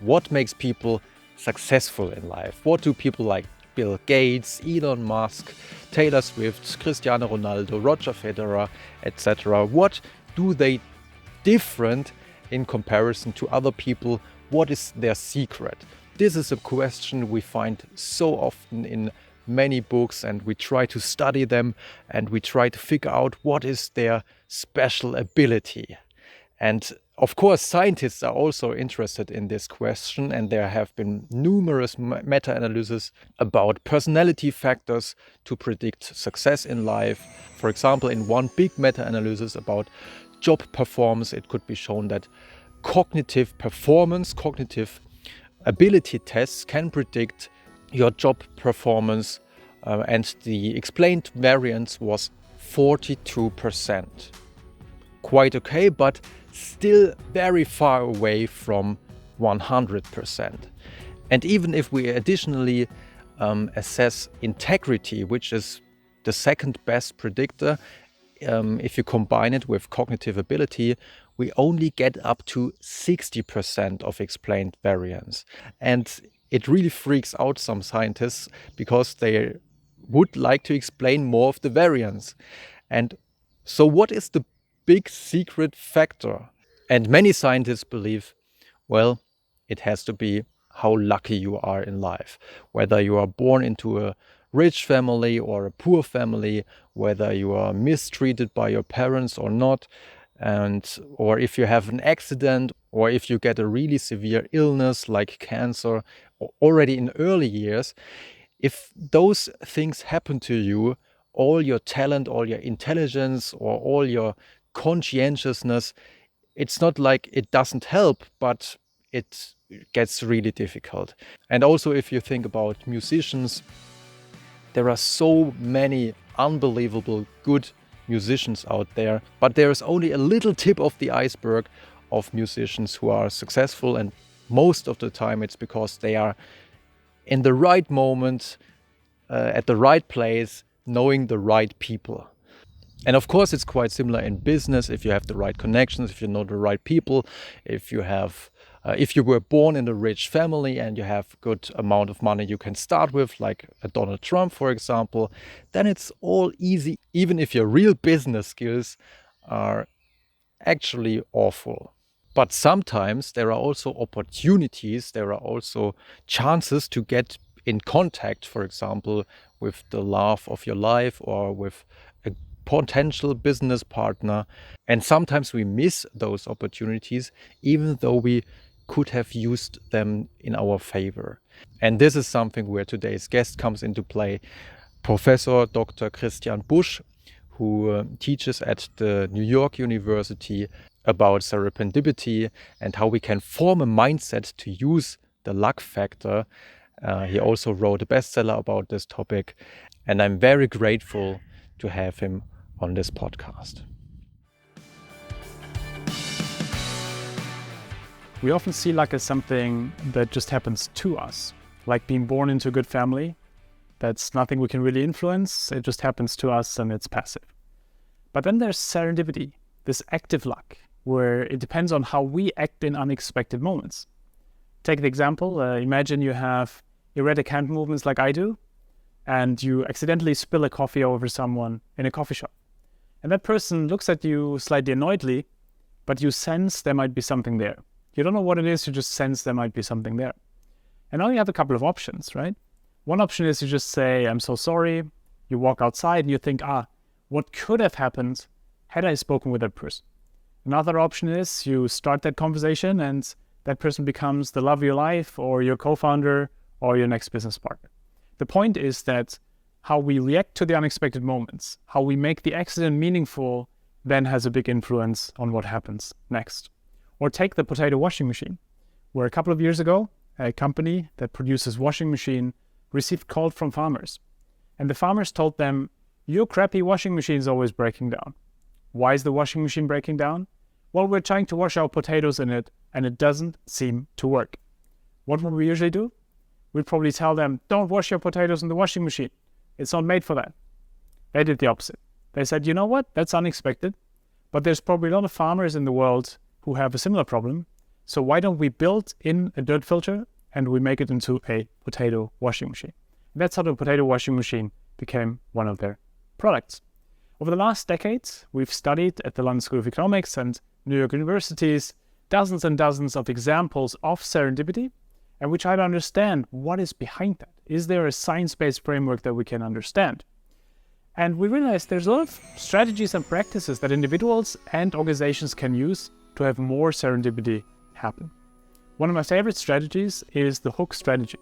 what makes people successful in life? What do people like Bill Gates, Elon Musk, Taylor Swift, Cristiano Ronaldo, Roger Federer, etc. What do they different in comparison to other people? What is their secret? This is a question we find so often in many books, and we try to study them and we try to figure out what is their special ability. And of course, scientists are also interested in this question, and there have been numerous meta-analyses about personality factors to predict success in life. For example, in one big meta-analysis about job performance, it could be shown that cognitive performance, cognitive ability tests can predict your job performance, and the explained variance was 42%. Quite okay, but still very far away from 100%. And even if we additionally assess integrity, which is the second best predictor, if you combine it with cognitive ability, we only get up to 60% of explained variance. And it really freaks out some scientists because they would like to explain more of the variance. And so what is the big secret factor? And many scientists believe, well, it has to be how lucky you are in life. Whether you are born into a rich family or a poor family, whether you are mistreated by your parents or not, or if you have an accident, or if you get a really severe illness like cancer already in early years. If those things happen to you, all your talent, all your intelligence, or all your conscientiousness, it's not like it doesn't help, but it gets really difficult. And also, if you think about musicians, there are so many unbelievable good musicians out there, but there is only a little tip of the iceberg of musicians who are successful, and most of the time it's because they are in the right moment, at the right place, knowing the right people. And of course, it's quite similar in business. If you have the right connections, if you know the right people, if you were born in a rich family and you have a good amount of money you can start with, like a Donald Trump, for example, then it's all easy, even if your real business skills are actually awful. But sometimes there are also opportunities, there are also chances to get in contact, for example, with the love of your life or with a potential business partner. And sometimes we miss those opportunities, even though we could have used them in our favor. And this is something where today's guest comes into play, Professor Dr. Christian Busch, who teaches at the New York University about serendipity and how we can form a mindset to use the luck factor. He also wrote a bestseller about this topic, and I'm very grateful to have him on this podcast. We often see luck as something that just happens to us, like being born into a good family. That's nothing we can really influence. It just happens to us and it's passive. But then there's serendipity, this active luck, where it depends on how we act in unexpected moments. Take the example, imagine you have erratic hand movements like I do, and you accidentally spill a coffee over someone in a coffee shop. And that person looks at you slightly annoyedly, but you sense there might be something there. You don't know what it is, you just sense there might be something there. And now you have a couple of options, right? One option is you just say, I'm so sorry. You walk outside and you think, what could have happened had I spoken with that person? Another option is you start that conversation and that person becomes the love of your life or your co-founder or your next business partner. The point is that how we react to the unexpected moments, how we make the accident meaningful, then has a big influence on what happens next. Or take the potato washing machine, where a couple of years ago, a company that produces washing machine received calls from farmers. And the farmers told them, your crappy washing machine is always breaking down. Why is the washing machine breaking down? Well, we're trying to wash our potatoes in it, and it doesn't seem to work. What would we usually do? We'd probably tell them, don't wash your potatoes in the washing machine. It's not made for that. They did the opposite. They said, you know what? That's unexpected. But there's probably a lot of farmers in the world who have a similar problem. So why don't we build in a dirt filter and we make it into a potato washing machine? And that's how the potato washing machine became one of their products. Over the last decades, we've studied at the London School of Economics and New York universities dozens and dozens of examples of serendipity, and we try to understand what is behind that. Is there a science-based framework that we can understand? And we realize there's a lot of strategies and practices that individuals and organizations can use to have more serendipity happen. One of my favorite strategies is the hook strategy.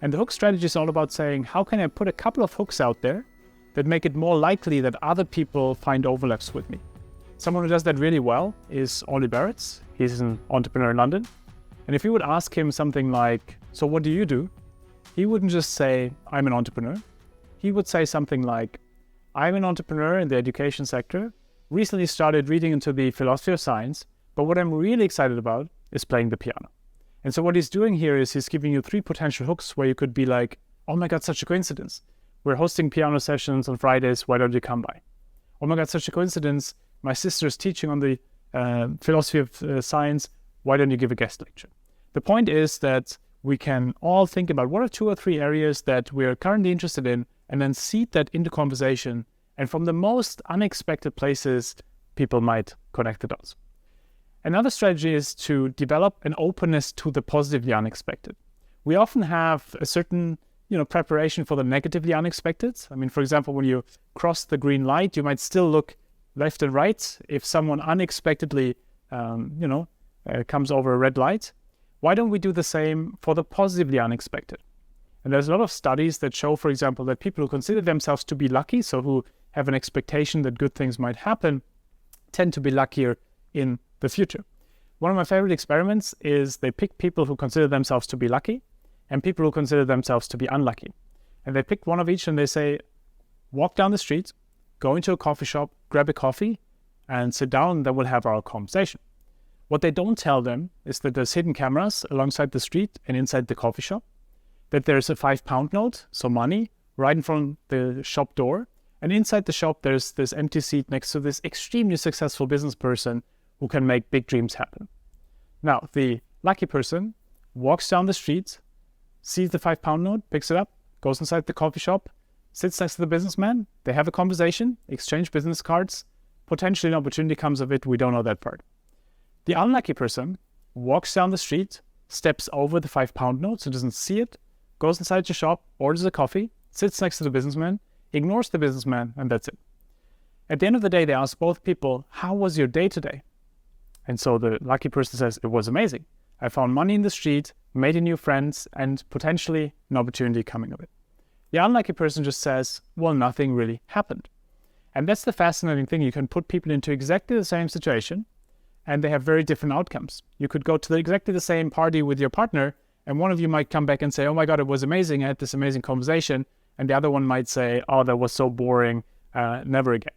And the hook strategy is all about saying, how can I put a couple of hooks out there that make it more likely that other people find overlaps with me? Someone who does that really well is Ollie Barretts. He's an entrepreneur in London. And if you would ask him something like, so what do you do? He wouldn't just say, I'm an entrepreneur. He would say something like, I'm an entrepreneur in the education sector, recently started reading into the philosophy of science, but what I'm really excited about is playing the piano. And so what he's doing here is he's giving you 3 potential hooks where you could be like, oh my God, such a coincidence. We're hosting piano sessions on Fridays, why don't you come by? Oh my God, such a coincidence. My sister's teaching on the philosophy of science, why don't you give a guest lecture? The point is that we can all think about what are 2 or 3 areas that we're currently interested in, and then seed that into conversation. And from the most unexpected places, people might connect the dots. Another strategy is to develop an openness to the positively unexpected. We often have a certain preparation for the negatively unexpected. I mean, for example, when you cross the green light, you might still look left and right if someone unexpectedly, comes over a red light. Why don't we do the same for the positively unexpected? And there's a lot of studies that show, for example, that people who consider themselves to be lucky, so who have an expectation that good things might happen, tend to be luckier in the future. One of my favorite experiments is they pick people who consider themselves to be lucky and people who consider themselves to be unlucky. And they pick one of each and they say, walk down the street, go into a coffee shop, grab a coffee, and sit down, and then we'll have our conversation. What they don't tell them is that there's hidden cameras alongside the street and inside the coffee shop, that there's a £5 note, so money, right in front of the shop door, and inside the shop there's this empty seat next to this extremely successful business person who can make big dreams happen. Now, the lucky person walks down the street, sees the £5 note, picks it up, goes inside the coffee shop, sits next to the businessman, they have a conversation, exchange business cards, potentially an opportunity comes of it, we don't know that part. The unlucky person walks down the street, steps over the £5 note, so doesn't see it, goes inside the shop, orders a coffee, sits next to the businessman, ignores the businessman, and that's it. At the end of the day, they ask both people, how was your day today? And so the lucky person says, it was amazing. I found money in the street, made a new friends, and potentially an opportunity coming of it. The unlucky person just says, well, nothing really happened. And that's the fascinating thing. You can put people into exactly the same situation, and they have very different outcomes. You could go to exactly the same party with your partner, and one of you might come back and say, oh my God, it was amazing. I had this amazing conversation. And the other one might say, oh, that was so boring. Never again.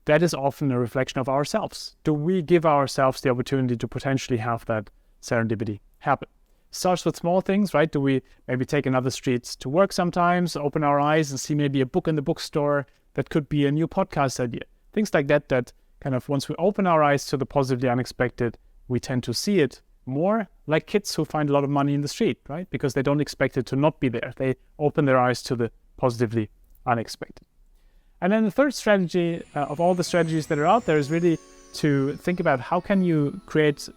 That is often a reflection of ourselves. Do we give ourselves the opportunity to potentially have that serendipity happen? Starts with small things, right? Do we maybe take another street to work sometimes, open our eyes and see maybe a book in the bookstore that could be a new podcast idea? Things like that, that kind of once we open our eyes to the positively unexpected, we tend to see it more like kids who find a lot of money in the street, right? Because they don't expect it to not be there. They open their eyes to the positively unexpected. And then the third strategy of all the strategies that are out there is really to think about how can you connect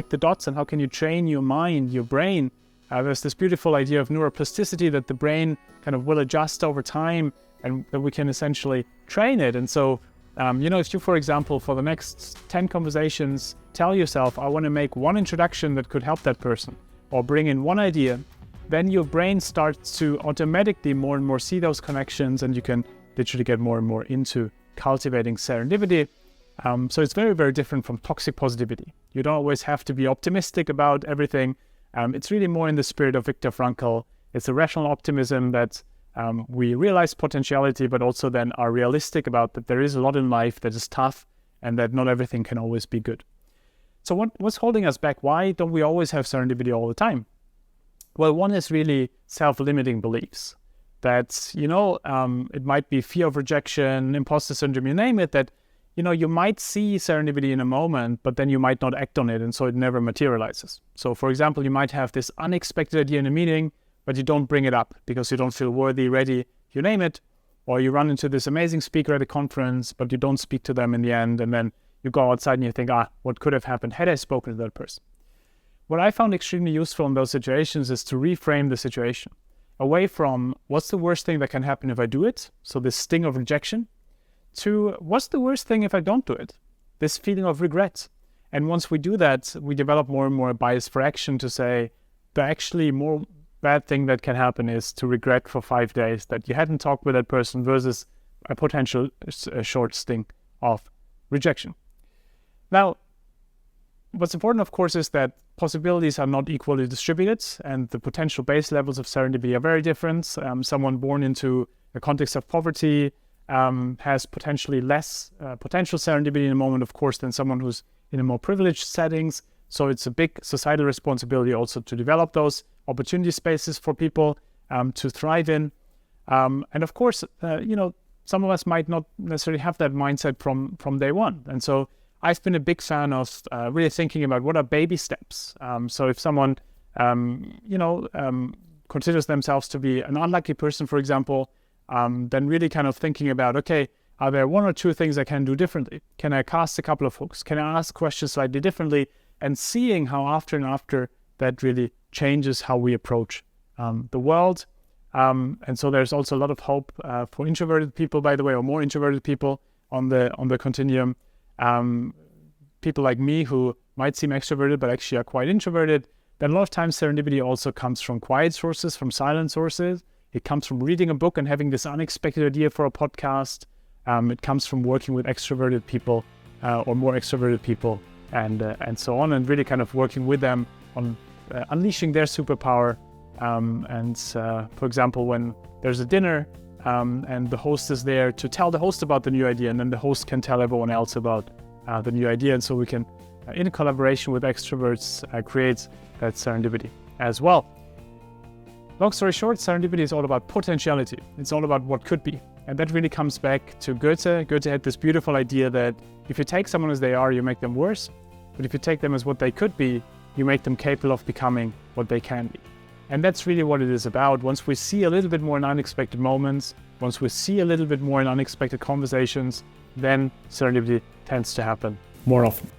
the dots, and how can you train your mind, your brain. There's this beautiful idea of neuroplasticity, that the brain kind of will adjust over time and that we can essentially train it. And so, if you, for example, for the next 10 conversations, tell yourself, I want to make one introduction that could help that person, or bring in one idea, then your brain starts to automatically more and more see those connections, and you can literally get more and more into cultivating serendipity. So it's very, very different from toxic positivity. You don't always have to be optimistic about everything. It's really more in the spirit of Viktor Frankl. It's a rational optimism that we realize potentiality, but also then are realistic about that there is a lot in life that is tough and that not everything can always be good. So what's holding us back? Why don't we always have serendipity all the time? Well, one is really self-limiting beliefs. That, it might be fear of rejection, imposter syndrome, you name it, that you might see serendipity in a moment, but then you might not act on it, and so it never materializes. So for example, you might have this unexpected idea in a meeting, but you don't bring it up because you don't feel worthy, ready, you name it. Or you run into this amazing speaker at a conference, but you don't speak to them in the end, and then you go outside and you think, what could have happened had I spoken to that person? What I found extremely useful in those situations is to reframe the situation away from what's the worst thing that can happen if I do it, so this sting of rejection, to what's the worst thing if I don't do it, this feeling of regret. And once we do that, we develop more and more a bias for action to say the actually more bad thing that can happen is to regret for 5 days that you hadn't talked with that person versus a potential short sting of rejection. Now, what's important, of course, is that possibilities are not equally distributed, and the potential base levels of serendipity are very different. Someone born into a context of poverty has potentially less potential serendipity in a moment, of course, than someone who's in a more privileged settings. So it's a big societal responsibility also to develop those opportunity spaces for people to thrive in. And of course, some of us might not necessarily have that mindset from day one. And so I've been a big fan of really thinking about what are baby steps. So if someone, considers themselves to be an unlucky person, for example, then really kind of thinking about, okay, are there one or two things I can do differently? Can I cast a couple of hooks? Can I ask questions slightly differently? And seeing how after and after that really changes how we approach the world. And so there's also a lot of hope for introverted people, by the way, or more introverted people on the continuum. People like me who might seem extroverted but actually are quite introverted. Then a lot of times serendipity also comes from quiet sources, from silent sources. It comes from reading a book and having this unexpected idea for a podcast. It comes from working with extroverted people or more extroverted people and so on, and really kind of working with them on unleashing their superpower. For example, when there's a dinner and the host is there to tell the host about the new idea, and then the host can tell everyone else about the new idea. And so we can, in collaboration with extroverts, create that serendipity as well. Long story short, serendipity is all about potentiality. It's all about what could be. And that really comes back to Goethe. Goethe had this beautiful idea that if you take someone as they are, you make them worse. But if you take them as what they could be, you make them capable of becoming what they can be. And that's really what it is about. Once we see a little bit more in unexpected moments, once we see a little bit more in unexpected conversations, then serendipity tends to happen more often.